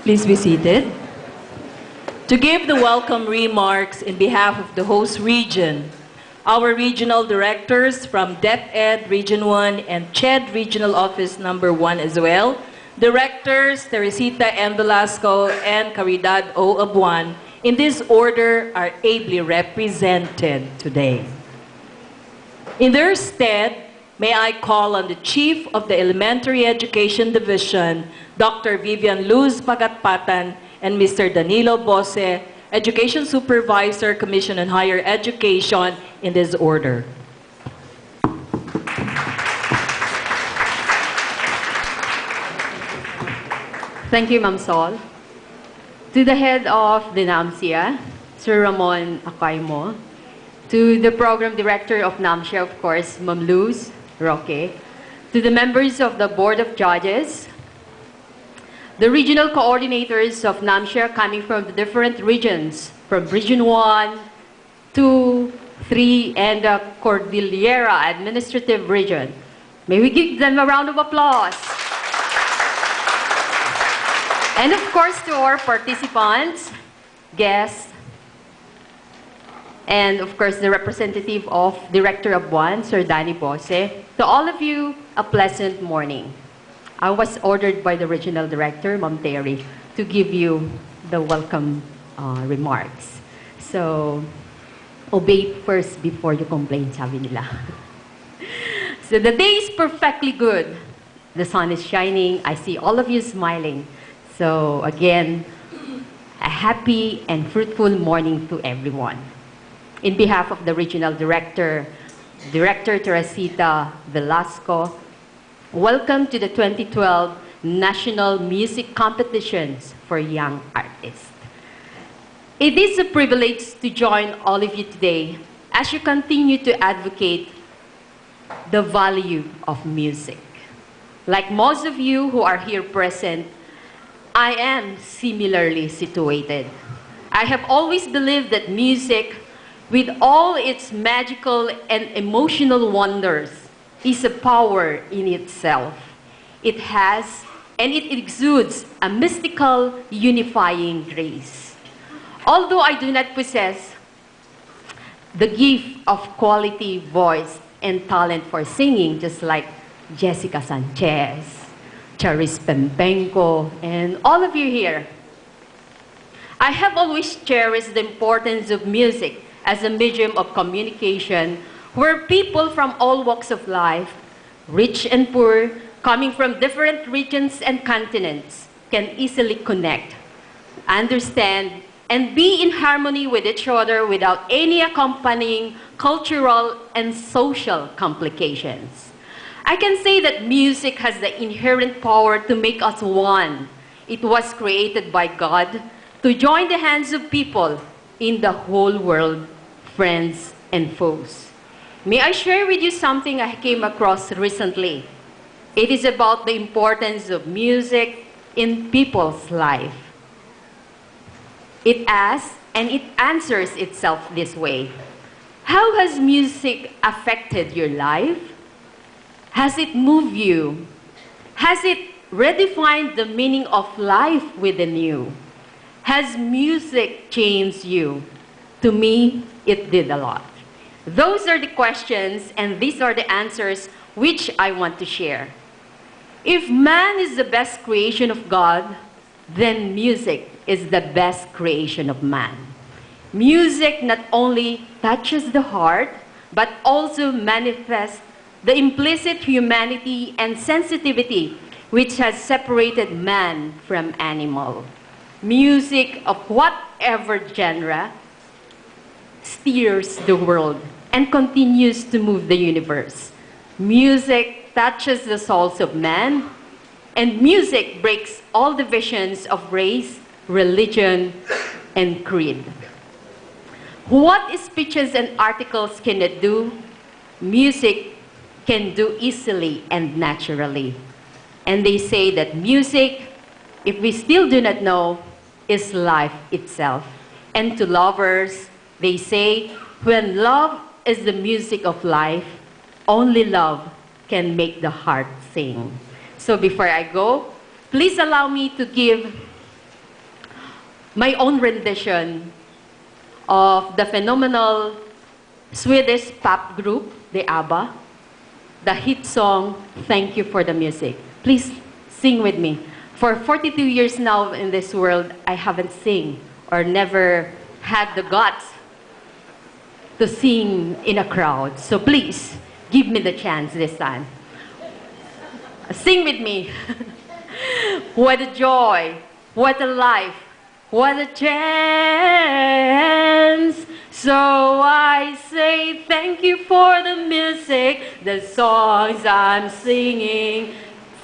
Please be seated. To give the welcome remarks in behalf of the host region, our regional directors from DepEd Region 1 and CHED Regional Office Number 1 as well, Directors Teresita M. Velasco and Caridad O. Abuan, in this order, are ably represented today. In their stead, may I call on the Chief of the Elementary Education Division, Dr. Vivian Luz Pagatpatan, and Mr. Danilo Bose, Education Supervisor, Commission on Higher Education, in this order. Thank you, Ma'am Sol. To the head of the NAMCYA, Sir Ramon Acaimo. To the Program Director of NAMCYA, of course, Ma'am Luz Roque. To the members of the Board of Judges, the regional coordinators of NAMCYA coming from the different regions, from Region 1, 2, 3, and the Cordillera Administrative Region. May we give them a round of applause. And of course, to our participants, guests, and of course, the representative of Director of One, Sir Danny Bose. To all of you, a pleasant morning. I was ordered by the Regional Director, Ma'am Terry, to give you the welcome remarks. So, obey first before you complain, sabi nila. So the day is perfectly good. The sun is shining. I see all of you smiling. So again, a happy and fruitful morning to everyone. In behalf of the Regional Director, Director Teresita Velasco, Welcome to the 2012 National Music Competitions for Young Artists. It is a privilege to join all of you today as you continue to advocate the value of music. Like most of you who are here present, I am similarly situated. I have always believed that music, with all its magical and emotional wonders, is a power in itself. It has and it exudes a mystical, unifying grace. Although I do not possess the gift of quality voice and talent for singing, just like Jessica Sanchez, Charis Pempenko, and all of you here, I have always cherished the importance of music as a medium of communication where people from all walks of life, rich and poor, coming from different regions and continents, can easily connect, understand, and be in harmony with each other without any accompanying cultural and social complications. I can say that music has the inherent power to make us one. It was created by God to join the hands of people in the whole world, friends and foes. May I share with you something I came across recently? It is about the importance of music in people's life. It asks and it answers itself this way. How has music affected your life? Has it moved you? Has it redefined the meaning of life within you? Has music changed you? To me, it did a lot. Those are the questions, and these are the answers which I want to share. If man is the best creation of God, then music is the best creation of man. Music not only touches the heart, but also manifests the implicit humanity and sensitivity which has separated man from animal. Music of whatever genre steers the world and continues to move the universe. Music touches the souls of man, and music breaks all divisions of race, religion, and creed. What speeches and articles cannot do, music can do easily and naturally. And they say that music, if we still do not know, is life itself. And to lovers, they say, when love is the music of life, only love can make the heart sing. So before I go, please allow me to give my own rendition of the phenomenal Swedish pop group, the ABBA, the hit song, Thank You for the Music. Please sing with me. For 42 years now in this world, I haven't sing or never had the guts to sing in a crowd. So please, give me the chance this time. Sing with me. What a joy, what a life, what a chance. So I say thank you for the music, the songs I'm singing.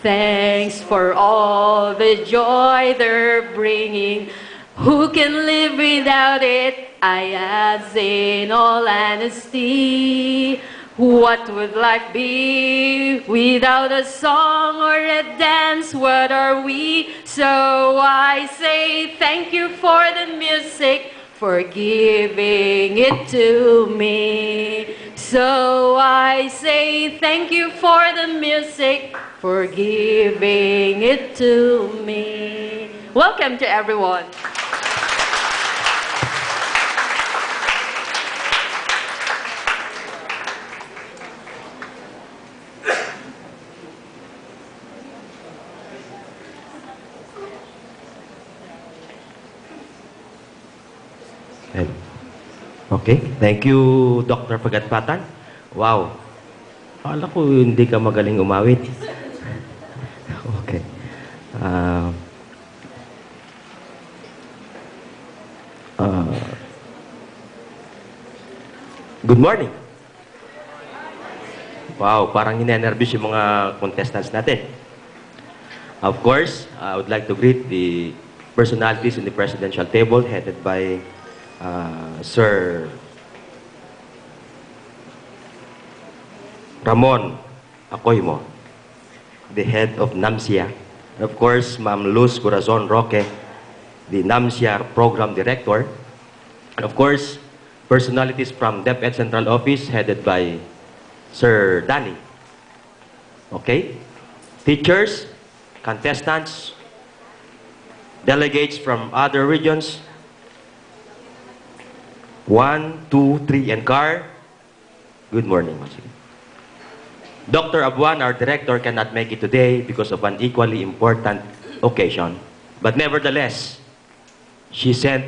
Thanks for all the joy they're bringing. Who can live without it? I ask in all honesty. What would life be without a song or a dance? What are we? So I say thank you for the music, for giving it to me. So I say thank you for the music, for giving it to me. Welcome to everyone. Okay, thank you, Dr. Pagatpatan. Wow, akala ko hindi ka magaling umawit. Okay. Good morning. Wow, parang ninenervous yung mga contestants natin. Of course, I would like to greet the personalities in the presidential table headed by Sir Ramon Acoymo, the head of NAMCYA. And of course, Ma'am Luz Corazon Roque, the NAMCYA Program Director. And of course, personalities from DepEd Central Office headed by Sir Danny. Okay? Teachers, contestants, delegates from other regions, 1, 2, 3, and CAR. Good morning. Dr. Abuan, our director, cannot make it today because of an equally important occasion. But nevertheless, she sent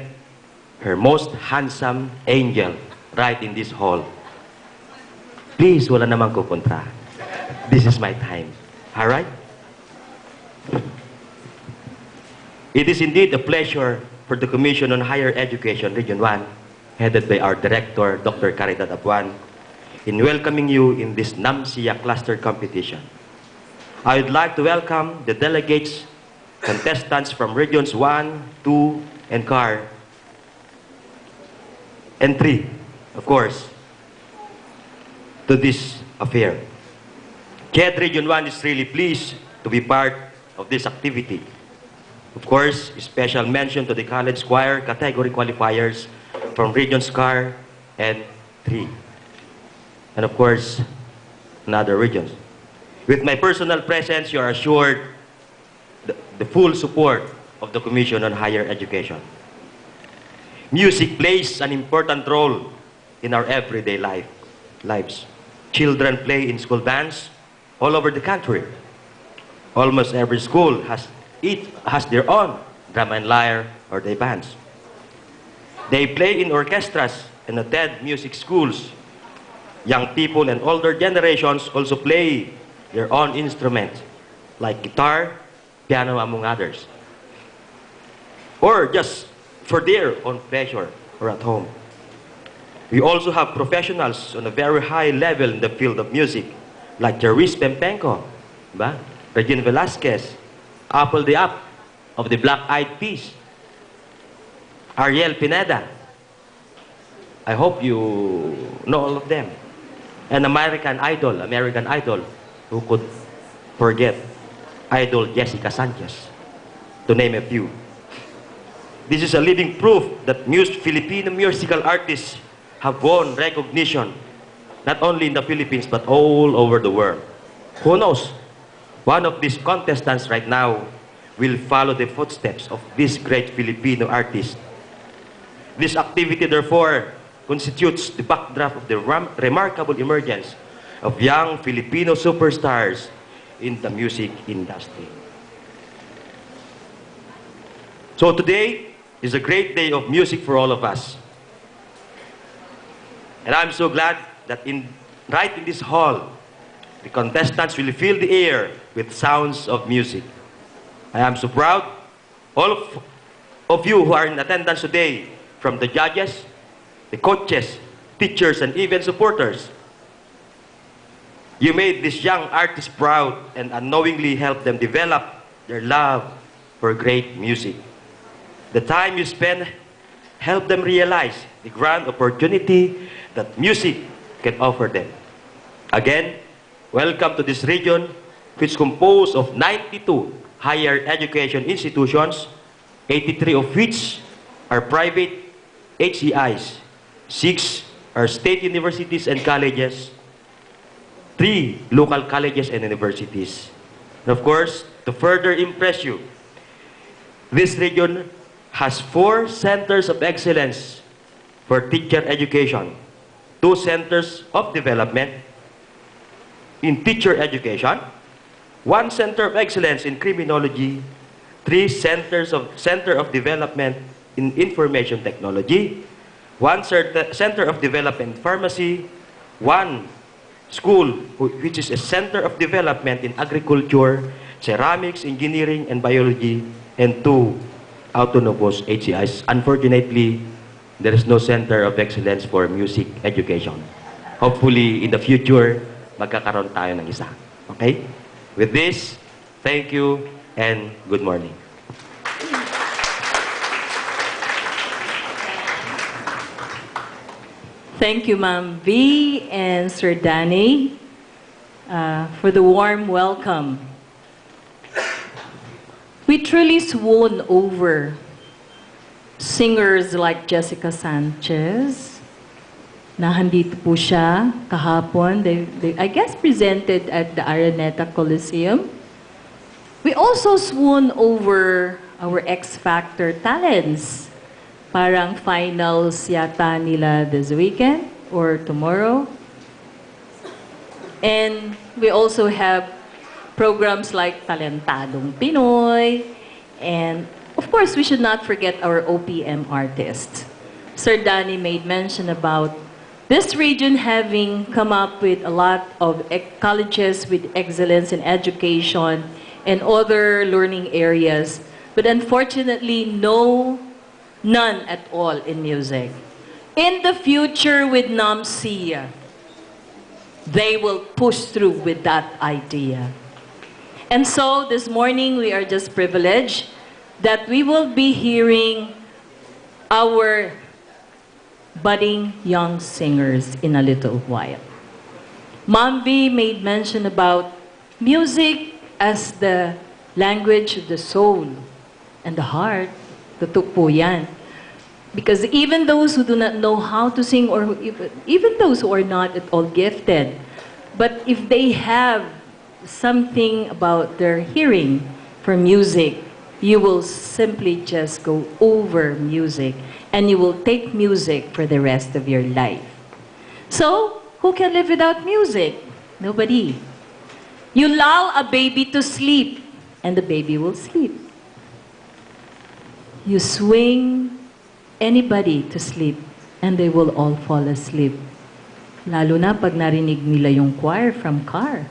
her most handsome angel right in this hall. Please, wala namang kukontra. This is my time. All right? It is indeed a pleasure for the Commission on Higher Education, Region 1, headed by our Director, Dr. Caridad Abuan, in welcoming you in this NAMCYA cluster competition. I would like to welcome the delegates, contestants from Regions 1, 2, and CAR, and 3, of course, to this affair. CHED Region 1 is really pleased to be part of this activity. Of course, special mention to the college choir category qualifiers from Regions CAR and 3. And of course, another regions. With my personal presence, you are assured the full support of the Commission on Higher Education. Music plays an important role in our everyday lives. Children play in school bands all over the country. Almost every school has their own drum and lyre or their bands. They play in orchestras and attend music schools. Young people and older generations also play their own instruments, like guitar, piano, among others. Or just for their own pleasure or at home. We also have professionals on a very high level in the field of music, like Jervis Pempenko, Regine Velasquez, Apple the Up of the Black Eyed Peas, Ariel Pineda. I hope you know all of them. And American Idol, who could forget Idol Jessica Sanchez, to name a few. This is a living proof that Filipino musical artists have won recognition, not only in the Philippines, but all over the world. Who knows? One of these contestants right now will follow the footsteps of this great Filipino artist. This activity, therefore, constitutes the backdrop of the remarkable emergence of young Filipino superstars in the music industry. So today is a great day of music for all of us. And I'm so glad that right in this hall, the contestants will fill the air with sounds of music. I am so proud, all of you who are in attendance today, from the judges, the coaches, teachers, and even supporters. You made these young artists proud and unknowingly helped them develop their love for great music. The time you spend helped them realize the grand opportunity that music can offer them. Again, welcome to this region, which is composed of 92 higher education institutions, 83 of which are private HCIs, 6 are state universities and colleges, 3 local colleges and universities. And of course, to further impress you, this region has 4 centers of excellence for teacher education, 2 centers of development in teacher education, 1 center of excellence in criminology, 3 center of development in information technology, 1 center of development in pharmacy, 1 school which is a center of development in agriculture, ceramics, engineering, and biology, and 2 autonomous HCIs. Unfortunately, there is no center of excellence for music education. Hopefully, in the future, magkakaroon tayo ng isa. Okay? With this, thank you and good morning. Thank you, Ma'am V and Sir Danny, for the warm welcome. We truly swoon over singers like Jessica Sanchez. Nahandito po siya kahapon. They, I guess, presented at the Araneta Coliseum. We also swoon over our X Factor talents. Parang finals yata nila this weekend or tomorrow. And we also have programs like Talentadong Pinoy. And of course, we should not forget our OPM artists. Sir Danny made mention about this region having come up with a lot of colleges with excellence in education and other learning areas. But unfortunately, none at all in music. In the future with NAMCYA, they will push through with that idea. And so this morning we are just privileged that we will be hearing our budding young singers in a little while. Mambi made mention about music as the language of the soul and the heart. Totoo po yan. Because even those who do not know how to sing, or even those who are not at all gifted, but if they have something about their hearing for music, you will simply just go over music and you will take music for the rest of your life. So, who can live without music? Nobody. You lull a baby to sleep and the baby will sleep. You swing anybody to sleep and they will all fall asleep. Lalo na pag narinig nila yung choir from CAR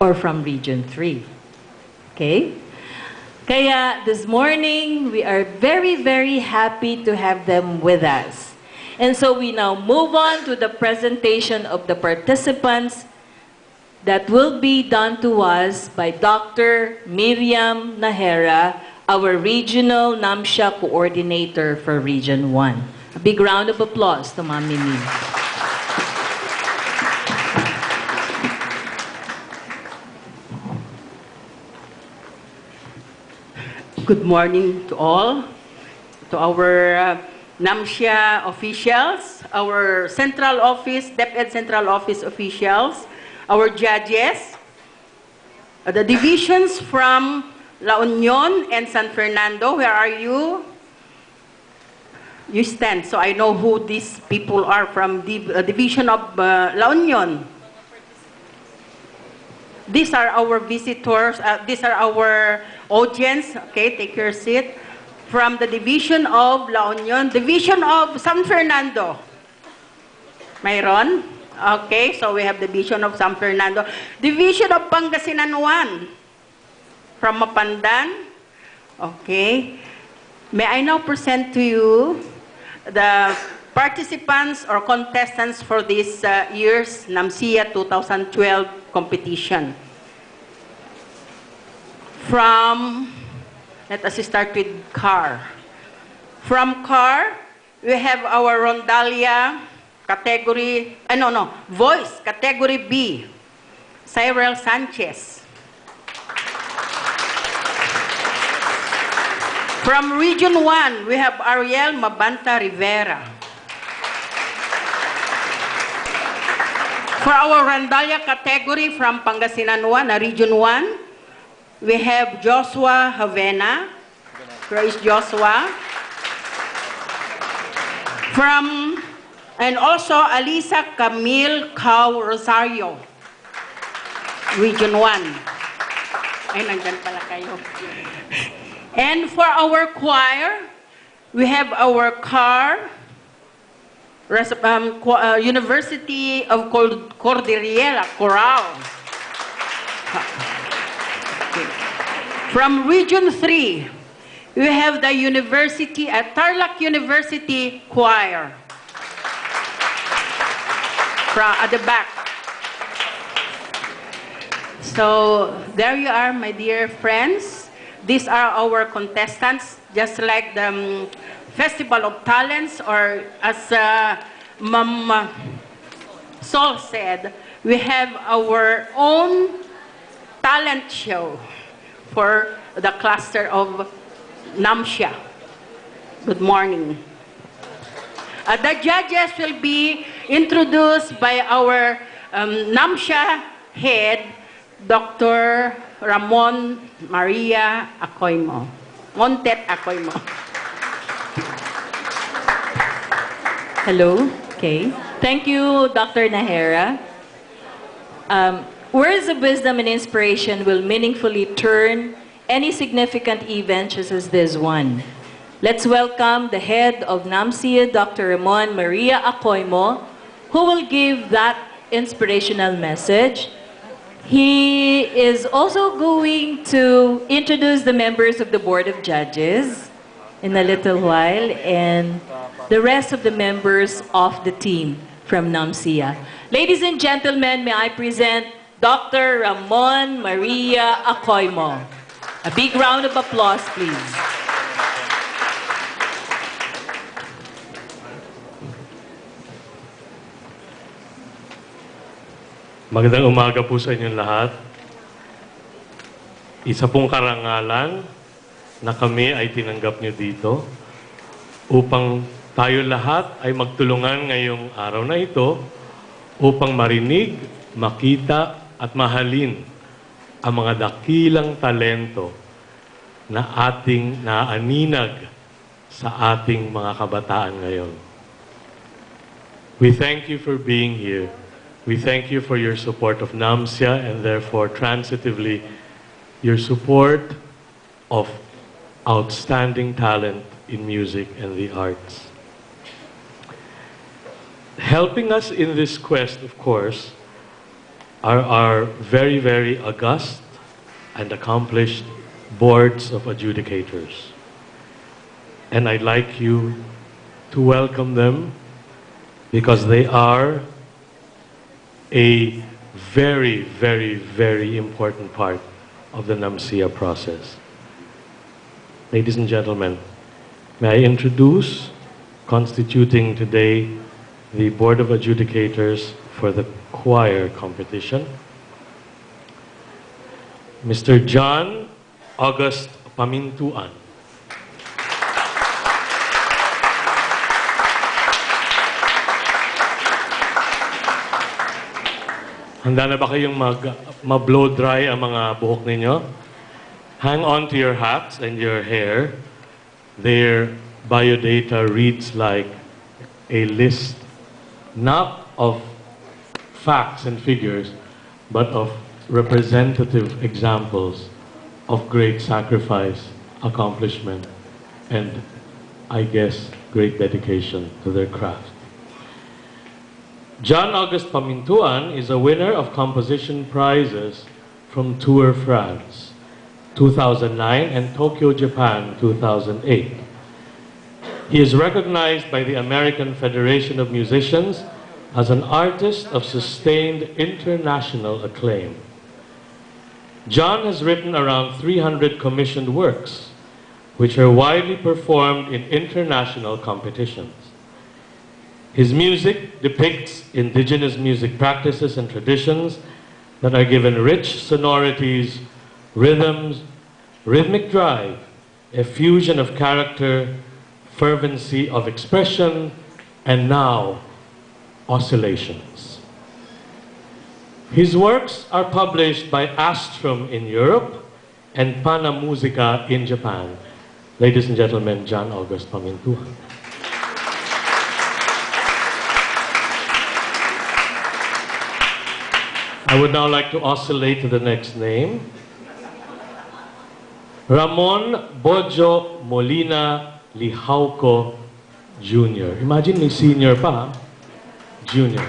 or from Region 3. Okay? Kaya this morning, we are very, very happy to have them with us. And so we now move on to the presentation of the participants that will be done to us by Dr. Miriam Nahera, our Regional NAMCYA Coordinator for Region 1. A big round of applause to Ma'am Mimi. Good morning to all, to our NAMCYA officials, our Central Office, DepEd Central Office officials, our judges, the divisions from La Union and San Fernando. Where are you? You stand, so I know who these people are from the division of La Union. These are our visitors, these are our audience. Okay, take your seat. From the division of La Union, division of San Fernando. Mayroon? Okay, so we have division of San Fernando. Division of Pangasinan 1. From Mapandan. Okay. May I now present to you the participants or contestants for this year's NAMCYA 2012 competition. Let us start with CAR. From CAR, we have our Rondalia category, voice category B, Cyril Sanchez. From Region 1, we have Ariel Mabanta Rivera. For our Rondalia category from Pangasinan 1, Region 1, we have Joshua Havena. Grace Joshua. And also Alisa Camille Cao Rosario. Region 1. Ay, nandyan pala kayo. And for our choir, we have our CAR, University of Cordillera, Coral. From Region 3, we have the University at Tarlac University Choir. At the back. So there you are, my dear friends. These are our contestants, just like the Festival of Talents, or as Ma'am Sol said, we have our own talent show for the cluster of NAMCYA. Good morning. The judges will be introduced by our NAMCYA head, Dr. Ramon Maria Acoimo. Montet Acoimo. Hello. Okay. Thank you, Dr. Nahera. Words of wisdom and inspiration will meaningfully turn any significant event such as this one. Let's welcome the head of NAMCYA, Dr. Ramon Maria Acoimo, who will give that inspirational message. He is also going to introduce the members of the Board of Judges in a little while, and the rest of the members of the team from NAMCYA. Ladies and gentlemen, may I present Dr. Ramon Maria Acoimo. A big round of applause, please. Magandang umaga po sa inyong lahat. Isa pong karangalan na kami ay tinanggap niyo dito upang tayo lahat ay magtulungan ngayong araw na ito upang marinig, makita at mahalin ang mga dakilang talento na ating naaninag sa ating mga kabataan ngayon. We thank you for being here. We thank you for your support of NAMCYA and therefore transitively your support of outstanding talent in music and the arts. Helping us in this quest, of course, are our very, very august and accomplished boards of adjudicators. And I'd like you to welcome them because they are a very, very, very important part of the NAMCYA process. Ladies and gentlemen, may I introduce, constituting today the Board of Adjudicators for the choir competition, Mr. John August Pamintuan. Handa na ba kayong ma-blow dry ang mga buhok ninyo? Hang on to your hats and your hair. Their biodata reads like a list not of facts and figures, but of representative examples of great sacrifice, accomplishment, and, I guess, great dedication to their craft. John August Pamintuan is a winner of composition prizes from Tour France 2009 and Tokyo, Japan 2008. He is recognized by the American Federation of Musicians as an artist of sustained international acclaim. John has written around 300 commissioned works, which are widely performed in international competitions. His music depicts indigenous music practices and traditions that are given rich sonorities, rhythms, rhythmic drive, a fusion of character, fervency of expression, and now, oscillations. His works are published by Astrum in Europe and Pana Musica in Japan. Ladies and gentlemen, John August Pamintuan. I would now like to oscillate to the next name. Ramon Bojo Molina Lihauco Jr. Imagine may senior pa, junior.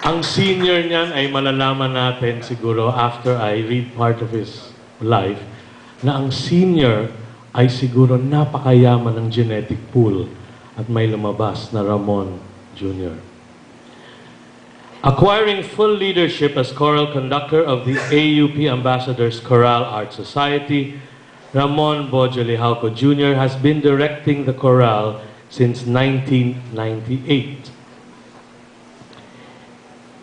Ang senior niyan ay malalaman natin siguro after I read part of his life na ang senior ay siguro napakayaman ng genetic pool at may lumabas na Ramon Jr. Acquiring full leadership as choral conductor of the AUP Ambassadors Choral Art Society, Ramon Bojo Lihauco Jr. has been directing the chorale since 1998.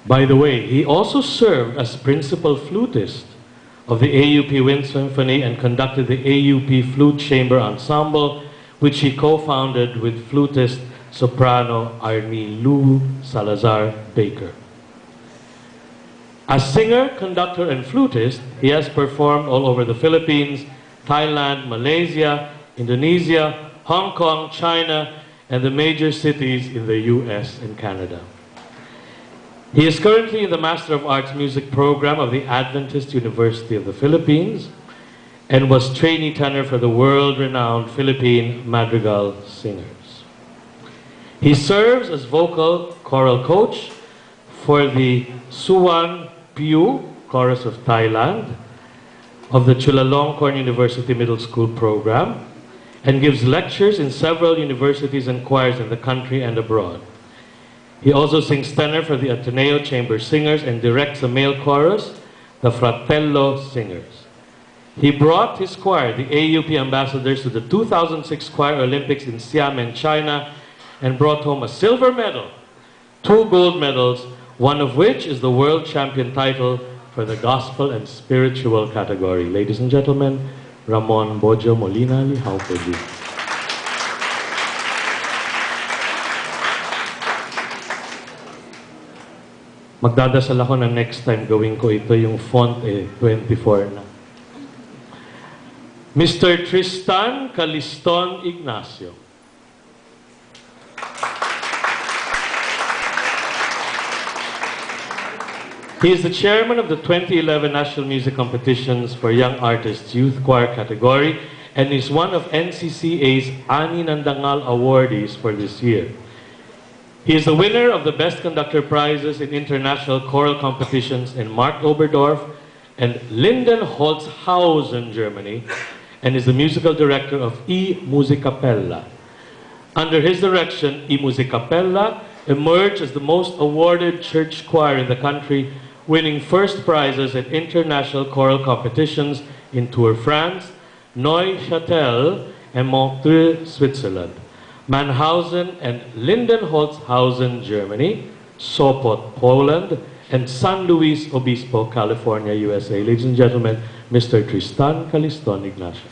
By the way, he also served as principal flutist of the AUP Wind Symphony and conducted the AUP Flute Chamber Ensemble, which he co-founded with flutist soprano Arnie Lou Salazar Baker. As singer, conductor, and flutist, he has performed all over the Philippines, Thailand, Malaysia, Indonesia, Hong Kong, China, and the major cities in the US and Canada. He is currently in the Master of Arts Music program of the Adventist University of the Philippines and was trainee tenor for the world-renowned Philippine Madrigal Singers. He serves as vocal choral coach for the Suwan Piu Chorus of Thailand of the Chulalongkorn University Middle School program and gives lectures in several universities and choirs in the country and abroad. He also sings tenor for the Ateneo Chamber Singers and directs a male chorus, the Fratello Singers. He brought his choir, the AUP Ambassadors, to the 2006 Choir Olympics in Xiamen, China, and brought home a silver medal, 2 gold medals, one of which is the world champion title for the gospel and spiritual category. Ladies and gentlemen, Ramon Bojo Molina Lihauco Jr. Magdadasal ako na next time gawin ko ito yung font 24 na. Mr. Tristan Caliston Ignacio. He is the chairman of the 2011 National Music Competitions for Young Artists Youth Choir category and is one of NCCA's Ani Nandangal awardees for this year. He is the winner of the Best Conductor prizes in international choral competitions in Mark Oberdorf and Lindenholzhausen, Germany, and is the musical director of E Musicapella. Under his direction, E Musicapella emerged as the most awarded church choir in the country, winning first prizes at international choral competitions in Tours France, Neuchâtel, and Montreux, Switzerland, Mannhausen and Lindenholzhausen, Germany, Sopot, Poland, and San Luis Obispo, California, USA. Ladies and gentlemen, Mr. Tristan Caliston Ignacio.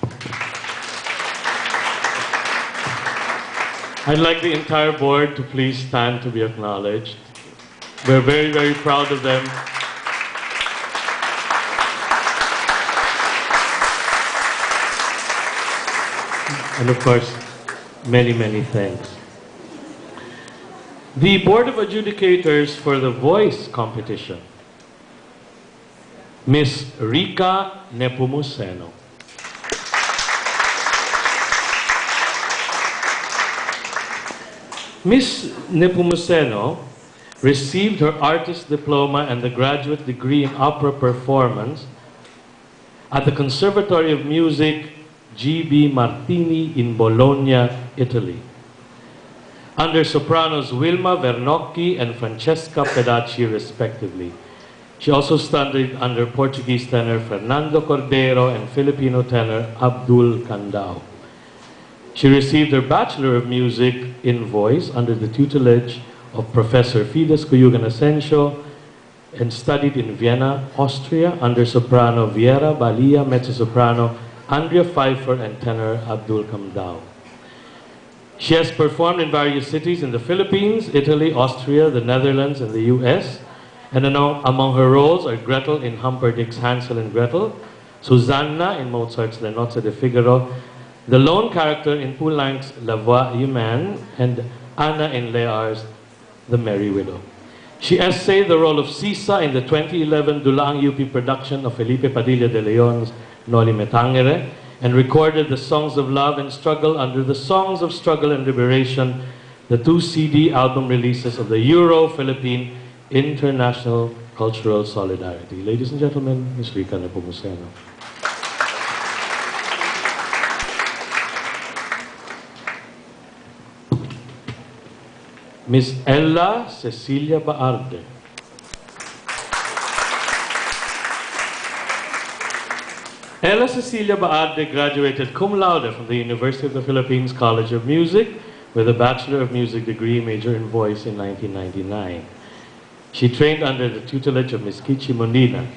I'd like the entire board to please stand to be acknowledged. We're very, very proud of them. And of course, many, many thanks. The Board of Adjudicators for the Voice Competition, Miss Rica Nepomuceno. Miss Nepomuceno received her artist's diploma and the graduate degree in opera performance at the Conservatory of Music G.B. Martini in Bologna, Italy, under sopranos Wilma Vernocchi and Francesca Pedacci, respectively. She also studied under Portuguese tenor Fernando Cordeiro and Filipino tenor Abdul Candao. She received her Bachelor of Music in Voice under the tutelage of Professor Fides Cuyugan Asensio and studied in Vienna, Austria under soprano Viera Balia, mezzo-soprano Andrea Pfeiffer, and tenor Abdul Candao. She has performed in various cities in the Philippines, Italy, Austria, the Netherlands, and the US. And among her roles are Gretel in Humperdinck's Hansel and Gretel, Susanna in Mozart's Le Nozze di Figaro, the lone character in Poulenc's La Voix Humaine, and Anna in Lear's The Merry Widow. She essayed the role of Sisa in the 2011 Dulaang UP production of Felipe Padilla de Leon's Noli Me Tangere, and recorded the Songs of Love and Struggle under the Songs of Struggle and Liberation, the 2 CD album releases of the Euro-Philippine International Cultural Solidarity. Ladies and gentlemen, Ms. Rica Nepomuceno. Ms. Ella Cecilia Baarde. Ella Cecilia Baade graduated cum laude from the University of the Philippines College of Music with a Bachelor of Music degree, major in voice in 1999. She trained under the tutelage of Ms. Kichi Mondina.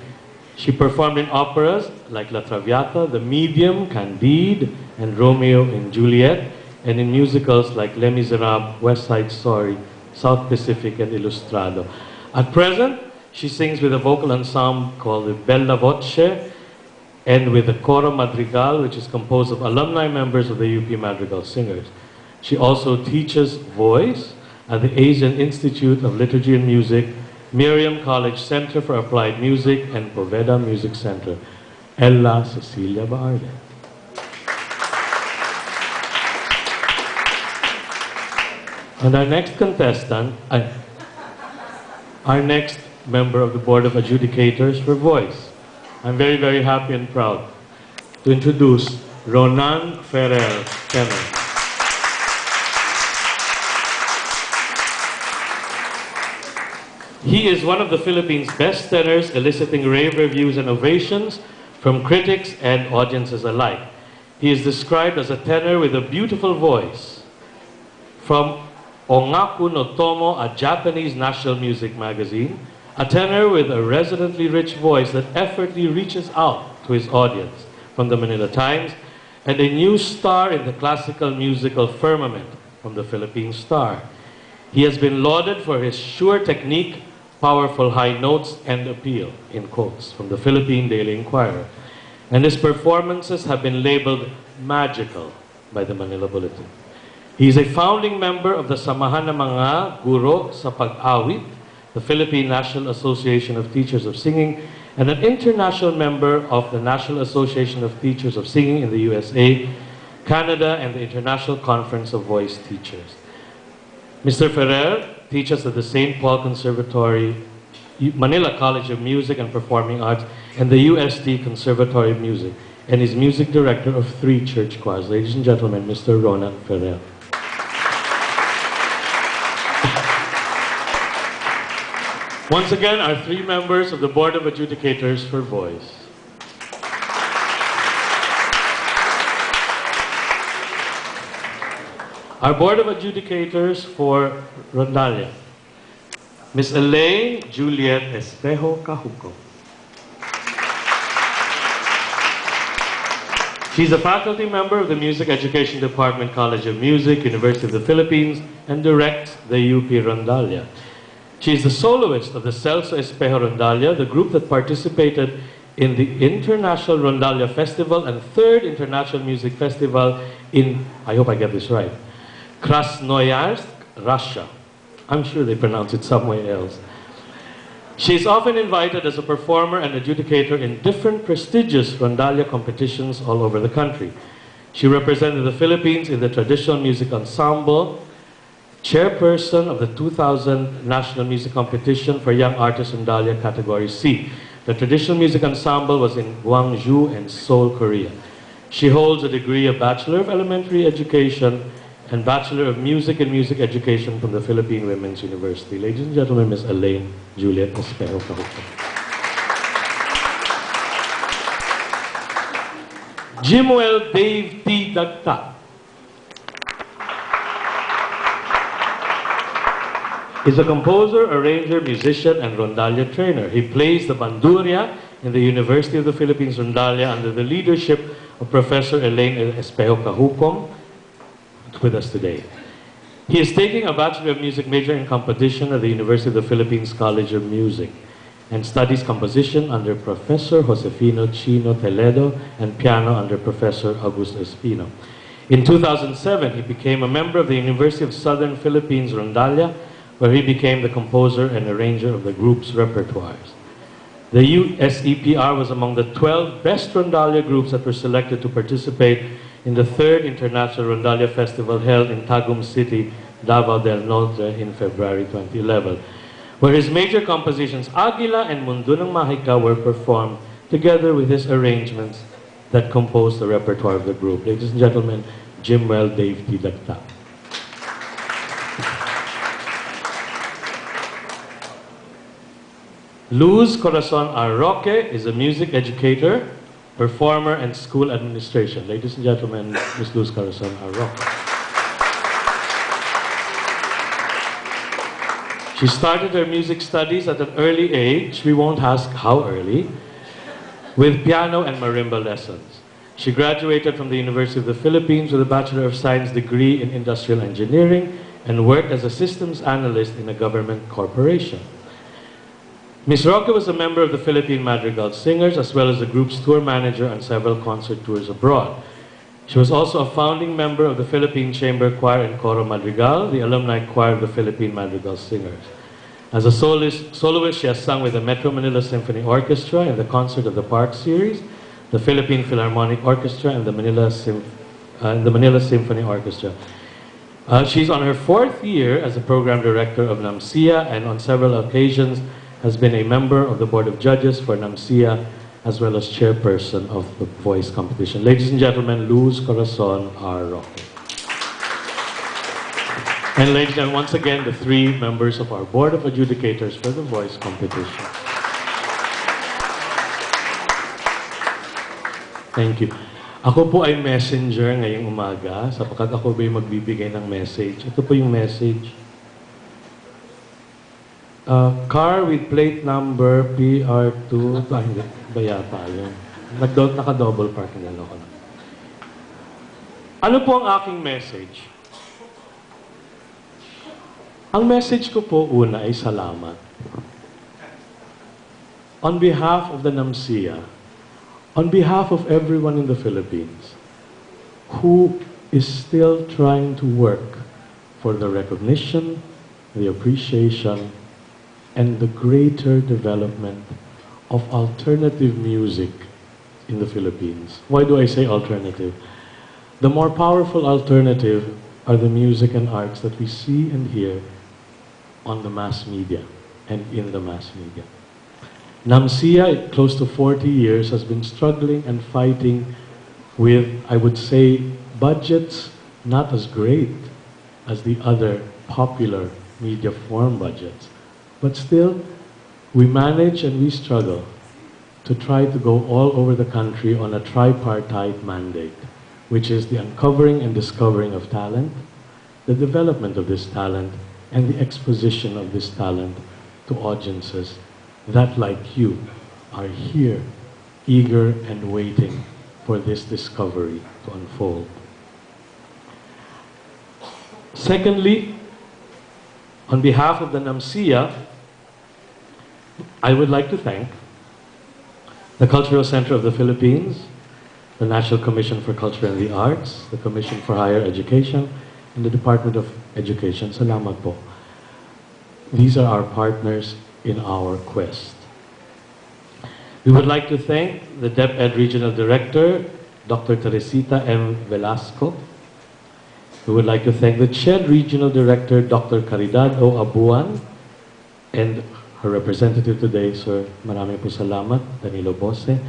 She performed in operas like La Traviata, The Medium, Candide, and Romeo and Juliet, and in musicals like Les Miserables, West Side Story, South Pacific, and Ilustrado. At present, she sings with a vocal ensemble called the Bella Voce and with the Coro Madrigal, which is composed of alumni members of the UP Madrigal Singers. She also teaches voice at the Asian Institute of Liturgy and Music, Miriam College Center for Applied Music, and Poveda Music Center. Ella Cecilia Baarde. And our next contestant, our next member of the Board of Adjudicators for Voice. I'm very, very happy and proud to introduce Ronan Ferrer, tenor. He is one of the Philippines' best tenors, eliciting rave reviews and ovations from critics and audiences alike. He is described as a tenor with a beautiful voice. From Ongaku no Tomo, a Japanese national music magazine, a tenor with a resonantly rich voice that effortlessly reaches out to his audience, from the Manila Times, and a new star in the classical musical firmament, from the Philippine Star. He has been lauded for his sure technique, powerful high notes, and appeal, in quotes, from the Philippine Daily Inquirer. And his performances have been labeled magical by the Manila Bulletin. He is a founding member of the Samahan ng Mga Guro sa Pag-awit, the Philippine National Association of Teachers of Singing, and an international member of the National Association of Teachers of Singing in the USA, Canada, and the International Conference of Voice Teachers. Mr. Ferrer teaches at the St. Paul Conservatory, Manila College of Music and Performing Arts, and the UST Conservatory of Music, and is music director of 3 church choirs. Ladies and gentlemen, Mr. Ronan Ferrer. Once again, our 3 members of the Board of Adjudicators for Voice. Our Board of Adjudicators for Rondalia. Ms. Elaine Juliet Espejo Cajuco. She's a faculty member of the Music Education Department, College of Music, University of the Philippines, and directs the UP Rondalia. She is the soloist of the Celso Espejo Rondalia, the group that participated in the International Rondalia Festival and 3rd International Music Festival in, I hope I get this right, Krasnoyarsk, Russia. I'm sure they pronounce it somewhere else. She is often invited as a performer and adjudicator in different prestigious rondalia competitions all over the country. She represented the Philippines in the Traditional Music Ensemble, chairperson of the 2000 National Music Competition for Young Artists Rondalia Category C. The Traditional Music Ensemble was in Gwangju and Seoul, Korea. She holds a degree of Bachelor of Elementary Education and Bachelor of Music and Music Education from the Philippine Women's University. Ladies and gentlemen, Ms. Elaine Juliet Espejo Cajuco. Jimuel Dave T. Dagta is a composer, arranger, musician, and rondalia trainer. He plays the bandurria in the University of the Philippines Rondalia under the leadership of Professor Elaine Espejo Cajuco, with us today. He is taking a Bachelor of Music major in composition at the University of the Philippines College of Music and studies composition under Professor Josefino Chino Toledo and piano under Professor Augusto Espino. In 2007, he became a member of the University of Southern Philippines Rondalia, where he became the composer and arranger of the group's repertoires. The USEPR was among the 12 best rondalia groups that were selected to participate in the 3rd International Rondalia Festival held in Tagum City, Davao del Norte in February 2011, where his major compositions Aguila and Mundo ng Mahika were performed together with his arrangements that composed the repertoire of the group. Ladies and gentlemen, Jimuel Dave T. Dagta. Luz Corazon Arroque is a music educator performer, and school administration. Ladies and gentlemen, Ms. Luz Corazon Arroco. She started her music studies at an early age, we won't ask how early, with piano and marimba lessons. She graduated from the University of the Philippines with a Bachelor of Science degree in Industrial Engineering and worked as a systems analyst in a government corporation. Ms. Roque was a member of the Philippine Madrigal Singers as well as the group's tour manager on several concert tours abroad. She was also a founding member of the Philippine Chamber Choir and Coro Madrigal, the alumni choir of the Philippine Madrigal Singers. As a soloist, she has sung with the Metro Manila Symphony Orchestra in the Concert of the Park series, the Philippine Philharmonic Orchestra, and the Manila Symphony Orchestra. She's on her 4th year as a program director of NAMCYA and on several occasions has been a member of the Board of Judges for NAMCYA as well as chairperson of the voice competition. Ladies and gentlemen, Luz Corazon Arroco. And ladies and gentlemen, once again, the 3 members of our Board of Adjudicators for the voice competition. Thank you. Ako po ay messenger ngayong umaga sapagkat ako ba'y magbibigay ng message. Ito po yung message. Car with plate number PR2, hindi ba yata yun? Naka-double park na ako na. Ano po ang aking message? Ang message ko po una ay salamat. On behalf of the NAMCYA, on behalf of everyone in the Philippines who is still trying to work for the recognition, the appreciation, and the greater development of alternative music in the Philippines. Why do I say alternative? The more powerful alternative are the music and arts that we see and hear on the mass media and in the mass media. NAMCYA, close to 40 years, has been struggling and fighting with, I would say, budgets not as great as the other popular media form budgets. But still, we manage and we struggle to try to go all over the country on a tripartite mandate, which is the uncovering and discovering of talent, the development of this talent, and the exposition of this talent to audiences that, like you, are here, eager and waiting for this discovery to unfold. Secondly, on behalf of the NAMCYA, I would like to thank the Cultural Center of the Philippines, the National Commission for Culture and the Arts, the Commission for Higher Education, and the Department of Education. Salamat po. These are our partners in our quest. We would like to thank the DepEd Regional Director, Dr. Teresita M. Velasco. We would like to thank the CHED Regional Director, Dr. Caridad O. Abuan, and her representative today, Sir Maraming po salamat, Danilo Bose.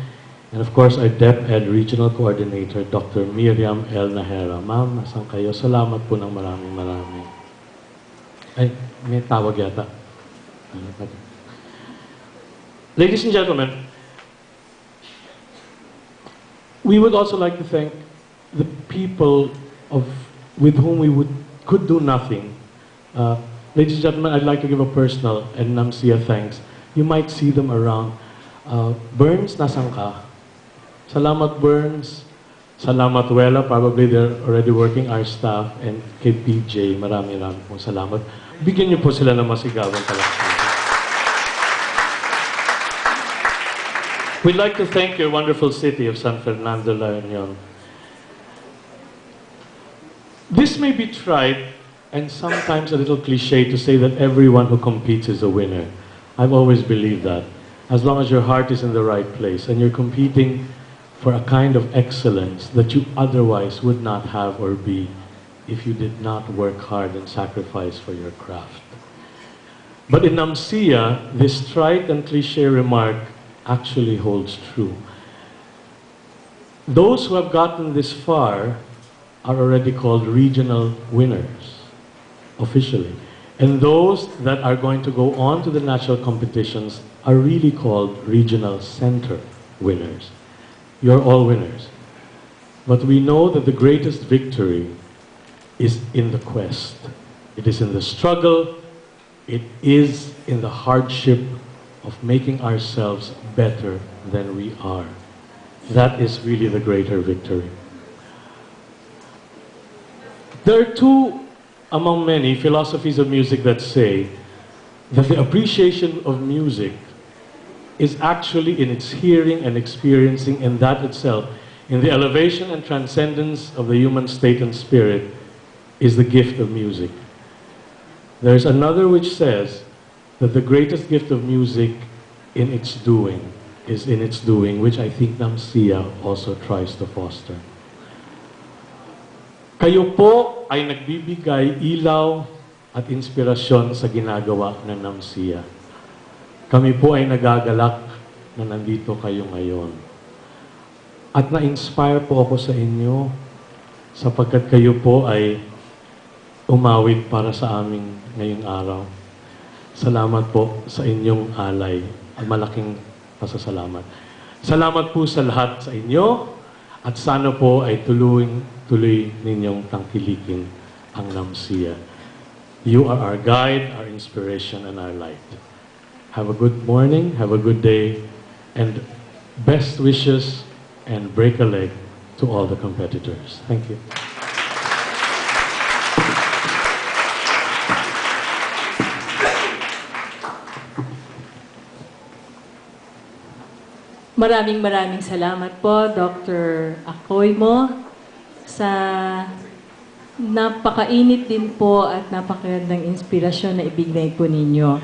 And of course, our DepEd Regional Coordinator, Dr. Miriam L. Nahera. Ma'am, nasan kayo? Salamat po ng maraming. Ay, may tawag yata. Ladies and gentlemen, we would also like to thank the people with whom we could do nothing. Ladies and gentlemen, I'd like to give a personal and NAMCYA thanks. You might see them around. Burns, nasan ka? Salamat, Burns. Salamat, Wela. Probably they're already working, our staff. And kay PJ, marami pong salamat. Bigyan niyo po sila ng masigawang palakpakan. We'd like to thank your wonderful city of San Fernando, La Union. This may be tried and sometimes a little cliche to say that everyone who competes is a winner. I've always believed that. As long as your heart is in the right place and you're competing for a kind of excellence that you otherwise would not have or be if you did not work hard and sacrifice for your craft. But in NAMCYA, this trite and cliche remark actually holds true. Those who have gotten this far are already called regional winners, officially. And those that are going to go on to the national competitions are really called regional center winners. You're all winners. But we know that the greatest victory is in the quest. It is in the struggle. It is in the hardship of making ourselves better than we are. That is really the greater victory. There are two among many philosophies of music that say that the appreciation of music is actually in its hearing and experiencing, and that itself, in the elevation and transcendence of the human state and spirit, is the gift of music. There's another which says that the greatest gift of music in its doing is in its doing, which I think NAMCYA also tries to foster. Kayo po ay nagbibigay ilaw at inspirasyon sa ginagawa ng NAMCYA. Kami po ay nagagalak na nandito kayo ngayon. At na-inspire po ako sa inyo sapagkat kayo po ay umawit para sa aming ngayong araw. Salamat po sa inyong alay. Malaking pasasalamat. Salamat po sa lahat sa inyo at sana po ay tuloy ninyong tangkilikin ang NAMCYA. You are our guide, our inspiration, and our light. Have a good morning, have a good day, and best wishes and break a leg to all the competitors. Thank you. Maraming salamat po, Dr. Acoymo, sa napakainit din po at napakagandang inspirasyon na ibigay po ninyo.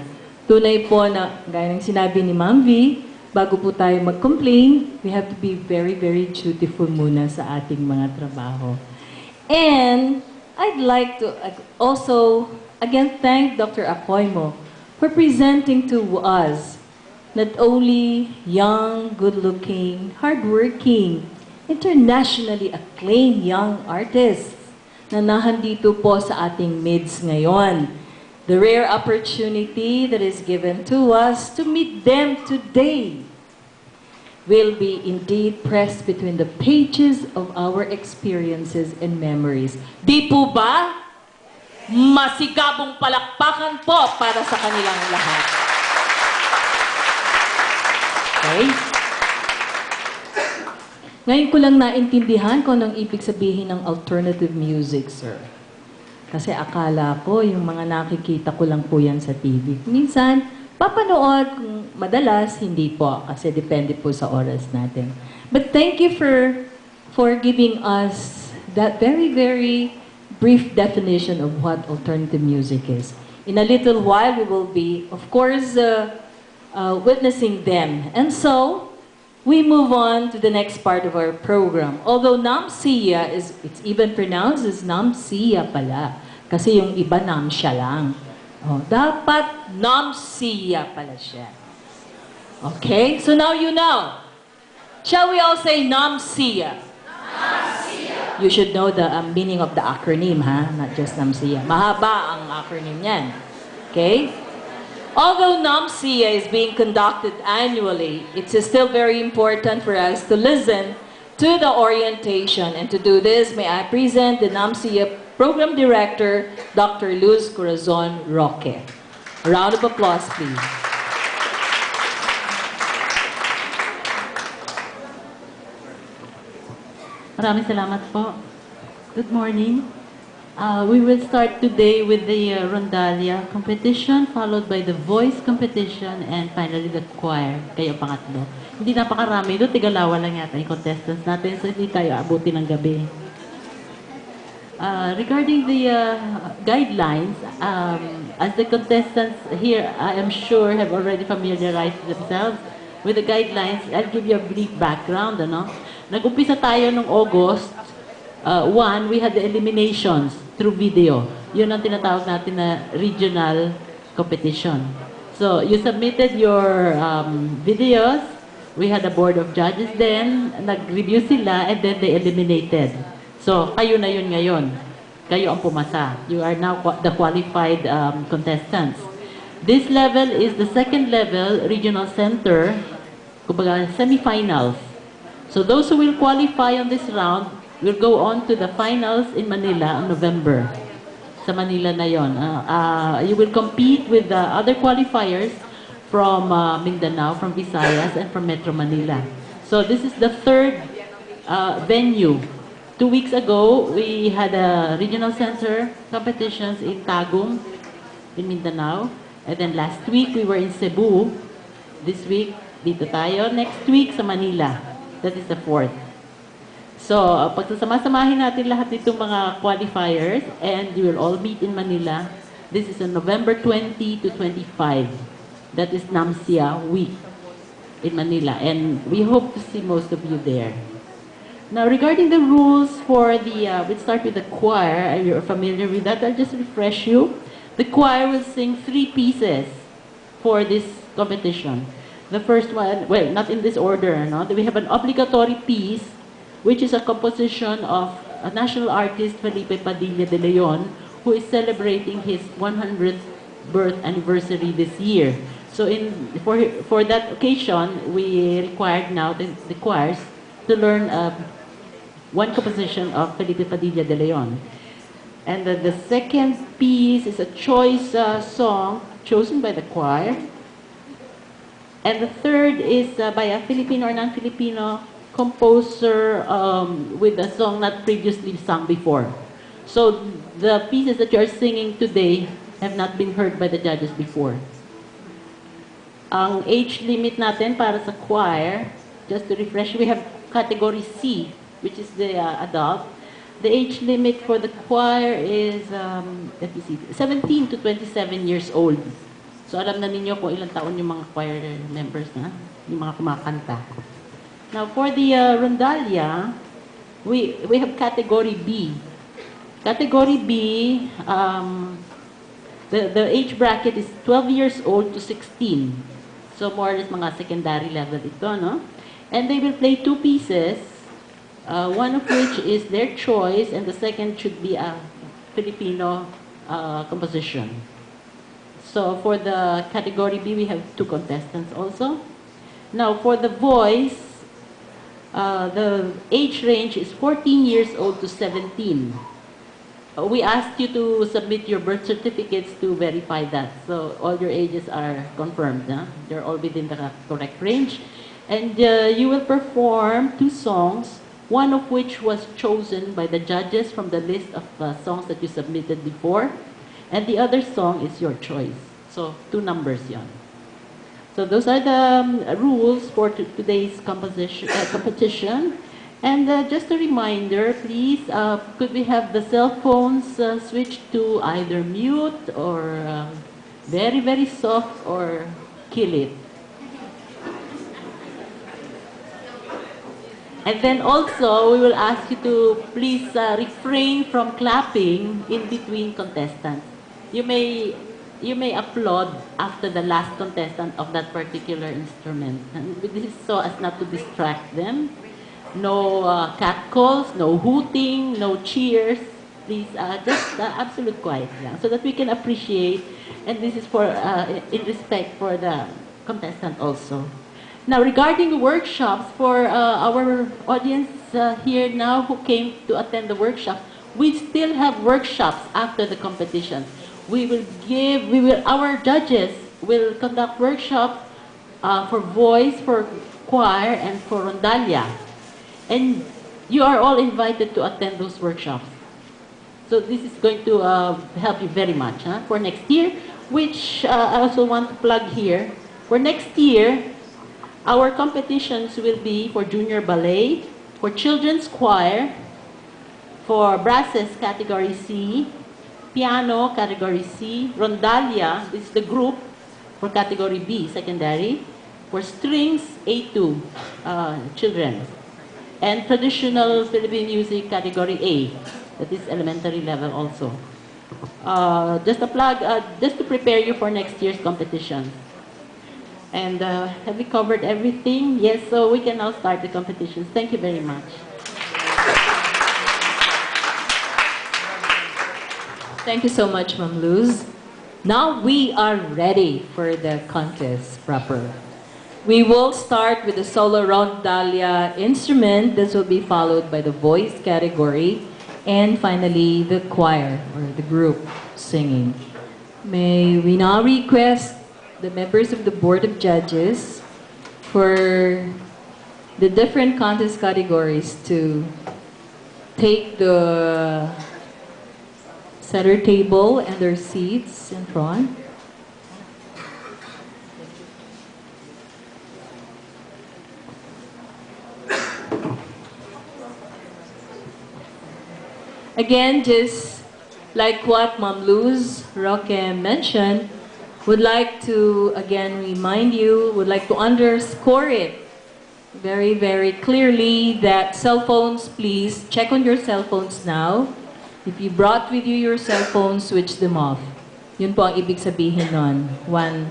Tunay po na, gaya ng sinabi ni Ma'am V, bago po tayo mag-complain, we have to be very dutiful muna sa ating mga trabaho. And I'd like to also, again, thank Dr. Acoymo for presenting to us not only young, good-looking, hardworking, internationally acclaimed young artists na nahandito po sa ating midst ngayon. The rare opportunity that is given to us to meet them today will be indeed pressed between the pages of our experiences and memories. Di po ba? Masigabong palakpakan po para sa kanilang lahat. Okay? Ngayon ko lang naintindihan kung anong ibig sabihin ng alternative music, sir. Kasi akala ko, yung mga nakikita ko lang po yan sa TV. Minsan, papanood, kung madalas, hindi po. Kasi depende po sa oras natin. But thank you for giving us that very brief definition of what alternative music is. In a little while, we will be, of course, witnessing them. And so, we move on to the next part of our program. Although NAMCYA it's even pronounced as NAMCYA pala. Kasi yung iba NAMCYA lang. Oh, dapat NAMCYA pala siya. Okay? So now you know. Shall we all say NAMCYA? NAMCYA. You should know the meaning of the acronym, ha? Not just NAMCYA. Mahaba ang acronym niyan. Okay? Although NAMCYA is being conducted annually, it's still very important for us to listen to the orientation. And to do this, may I present the NAMCYA Program Director, Dr. Luz Corazon Roque. A round of applause, please. Maraming salamat po. Good morning. We will start today with the Rondalia competition, followed by the voice competition, and finally the choir. Kayo pangatlo. Hindi napakarami. Doon, tigalawa lang yata yung contestants natin, so hindi tayo abuti ng gabi. Regarding the guidelines, as the contestants here, I am sure, have already familiarized themselves with the guidelines, I'll give you a brief background. Ano? Nag-umpisa tayo noong August 1, we had the eliminations through video. Yun ang tinatawag natin na regional competition. So, you submitted your videos. We had a board of judges then. Nag-review sila and then they eliminated. So, kayo na yun ngayon. Kayo ang pumasa. You are now the qualified contestants. This level is the second level regional center, kumbaga semifinals. So those who will qualify on this round will go on to the finals in Manila in November. Sa Manila na yon. You will compete with the other qualifiers from Mindanao, from Visayas, and from Metro Manila. So this is the third venue. 2 weeks ago, we had a regional center competitions in Tagum, in Mindanao. And then last week, we were in Cebu. This week, dito tayo. Next week, sa Manila. That is the fourth. So, pagsasama-samahin natin lahat itong mga qualifiers and you will all meet in Manila. This is on November 20 to 25. That is NAMCYA week in Manila. And we hope to see most of you there. Now, regarding the rules for the, we'll start with the choir. You're familiar with that. I'll just refresh you. The choir will sing 3 pieces for this competition. The first one, well, not in this order, no? We have an obligatory piece, which is a composition of a national artist, Felipe Padilla de Leon, who is celebrating his 100th birth anniversary this year. So for that occasion, we required now the choirs to learn one composition of Felipe Padilla de Leon. And the second piece is a choice song chosen by the choir. And the third is by a Filipino or non-Filipino composer with a song not previously sung before. So the pieces that you are singing today have not been heard by the judges before. Ang age limit natin para sa choir, just to refresh, we have category C, which is the adult. The age limit for the choir is, let me see, 17 to 27 years old. So alam na ninyo kung ilang taon yung mga choir members na, yung mga kumakanta. Now for the rondalia, we have category B. Category B, the age bracket is 12 years old to 16. So more or less mga secondary level ito, no? And they will play 2 pieces. One of which is their choice, and the second should be a Filipino composition. So for the category B, we have 2 contestants also. Now for the voice, the age range is 14 years old to 17. We asked you to submit your birth certificates to verify that. So all your ages are confirmed. Huh? They're all within the correct range. And you will perform 2 songs, one of which was chosen by the judges from the list of songs that you submitted before, and the other song is your choice. So 2 numbers yon. So those are the rules for today's competition. And just a reminder, please, could we have the cell phones switched to either mute or very, very soft or kill it. And then also, we will ask you to please refrain from clapping in between contestants. You may applaud after the last contestant of that particular instrument. And this is so as not to distract them. No catcalls, no hooting, no cheers. Please, just absolute quiet lang, so that we can appreciate. And this is for in respect for the contestant also. Now, regarding workshops, for our audience here now who came to attend the workshop, we still have workshops after the competition. Our judges will conduct workshops for voice, for choir, and for rondalia. And you are all invited to attend those workshops. So this is going to help you very much for next year, which I also want to plug here. For next year, our competitions will be for junior ballet, for children's choir, for brasses category C, piano category C, rondalia, this is the group for category B, secondary, for strings A2, children, and traditional Philippine music category A, that is elementary level also. Just a plug, just to prepare you for next year's competition. And have we covered everything? Yes, so we can now start the competitions. Thank you very much. Thank you so much, Ma'am Luz. Now we are ready for the contest proper. We will start with the solo rondalia instrument. This will be followed by the voice category, and finally the choir or the group singing. May we now request the members of the Board of Judges for the different contest categories to take the center table and their seats in front. Again, just like what Ma'am Luz Roque mentioned, would like to again remind you, would like to underscore it very, very clearly that cell phones, please check on your cell phones now. If you brought with you your cell phone, switch them off. Yun po ang ibig sabihin nun. When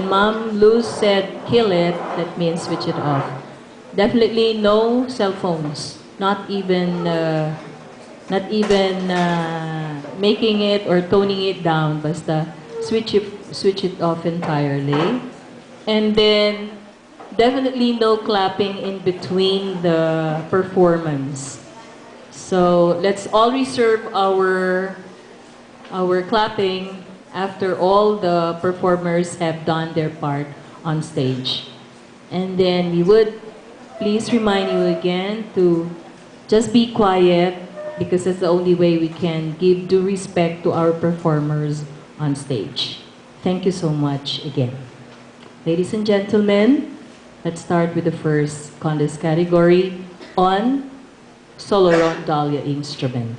Ma'am Luz said kill it, that means switch it off. Definitely no cell phones, not even making it or toning it down. Basta switch it off entirely. And then definitely no clapping in between the performance. So let's all reserve our clapping after all the performers have done their part on stage. And then we would please remind you again to just be quiet, because that's the only way we can give due respect to our performers on stage. Thank you so much again. Ladies and gentlemen, let's start with the first contest category on solo rondalia instrument.